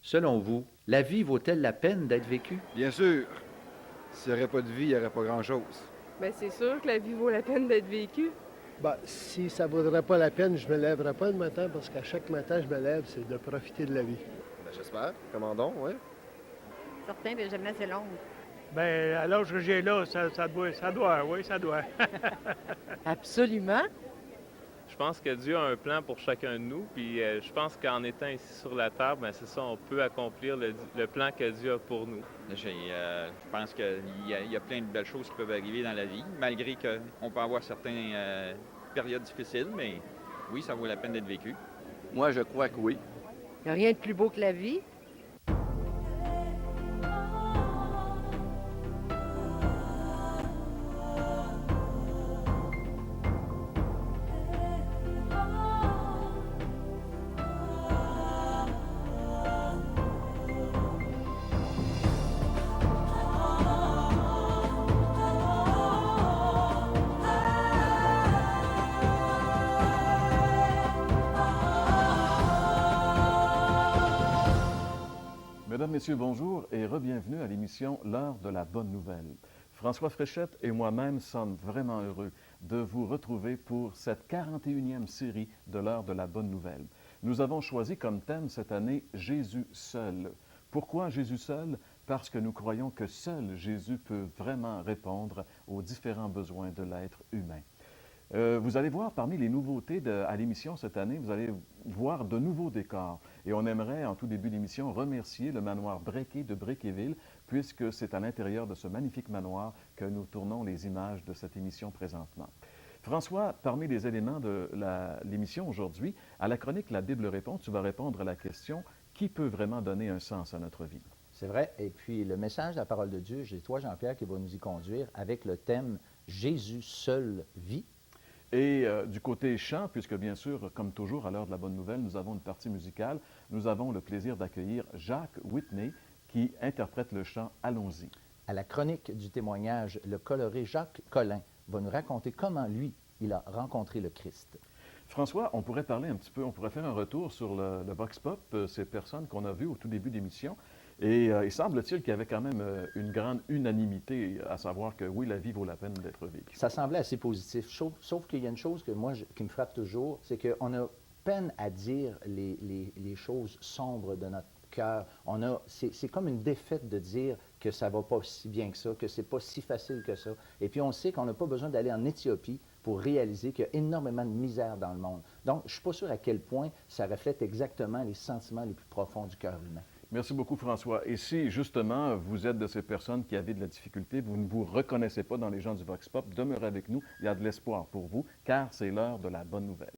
Selon vous, la vie vaut-elle la peine d'être vécue? Bien sûr, s'il n'y aurait pas de vie, il n'y aurait pas grand-chose. Bien, c'est sûr que la vie vaut la peine d'être vécue. Si ça vaudrait pas la peine, je me lèverais pas le matin parce qu'à chaque matin, je me lève, c'est de profiter de la vie. J'espère. Commandons, oui. Certain, mais jamais assez longue. Bien, à l'âge que j'ai là, ça doit, oui, ça doit. Absolument. Je pense que Dieu a un plan pour chacun de nous, puis je pense qu'en étant ici sur la terre, ben c'est ça, on peut accomplir le plan que Dieu a pour nous. Je pense qu'il y a plein de belles choses qui peuvent arriver dans la vie, malgré qu'on peut avoir certaines périodes difficiles, mais oui, ça vaut la peine d'être vécu. Moi, je crois que oui. Il n'y a rien de plus beau que la vie. Mesdames, Messieurs, bonjour et re-bienvenue à l'émission L'heure de la bonne nouvelle. François Fréchette et moi-même sommes vraiment heureux de vous retrouver pour cette 41e série de L'heure de la bonne nouvelle. Nous avons choisi comme thème cette année Jésus seul. Pourquoi Jésus seul? Parce que nous croyons que seul Jésus peut vraiment répondre aux différents besoins de l'être humain. Vous allez voir parmi les nouveautés à l'émission cette année, vous allez voir de nouveaux décors. Et on aimerait, en tout début d'émission, remercier le manoir Brequet de Brequéville, puisque c'est à l'intérieur de ce magnifique manoir que nous tournons les images de cette émission présentement. François, parmi les éléments de l'émission aujourd'hui, à la chronique La Bible répond, tu vas répondre à la question « Qui peut vraiment donner un sens à notre vie? » C'est vrai. Et puis, le message de la parole de Dieu, j'ai toi, Jean-Pierre, qui va nous y conduire avec le thème « Jésus seul vit ». Et du côté chant, puisque bien sûr, comme toujours, à l'heure de la bonne nouvelle, nous avons une partie musicale, nous avons le plaisir d'accueillir Jacques Whitney qui interprète le chant « Allons-y ». À la chronique du témoignage, le coloré Jacques Collin va nous raconter comment lui, il a rencontré le Christ. François, on pourrait parler un petit peu, on pourrait faire un retour sur le Vox Pop, ces personnes qu'on a vues au tout début d'émission. Et il semble-t-il qu'il y avait quand même une grande unanimité, à savoir que oui, la vie vaut la peine d'être vécue. Ça semblait assez positif, sauf qu'il y a une chose que moi, qui me frappe toujours, c'est qu'on a peine à dire les choses sombres de notre cœur. C'est comme une défaite de dire que ça ne va pas si bien que ça, que c'est pas si facile que ça. Et puis on sait qu'on n'a pas besoin d'aller en Éthiopie pour réaliser qu'il y a énormément de misère dans le monde. Donc, je ne suis pas sûr à quel point ça reflète exactement les sentiments les plus profonds du cœur humain. Merci beaucoup, François. Et si, justement, vous êtes de ces personnes qui avaient de la difficulté, vous ne vous reconnaissez pas dans les gens du Vox Pop, demeurez avec nous. Il y a de l'espoir pour vous, car c'est l'heure de la bonne nouvelle.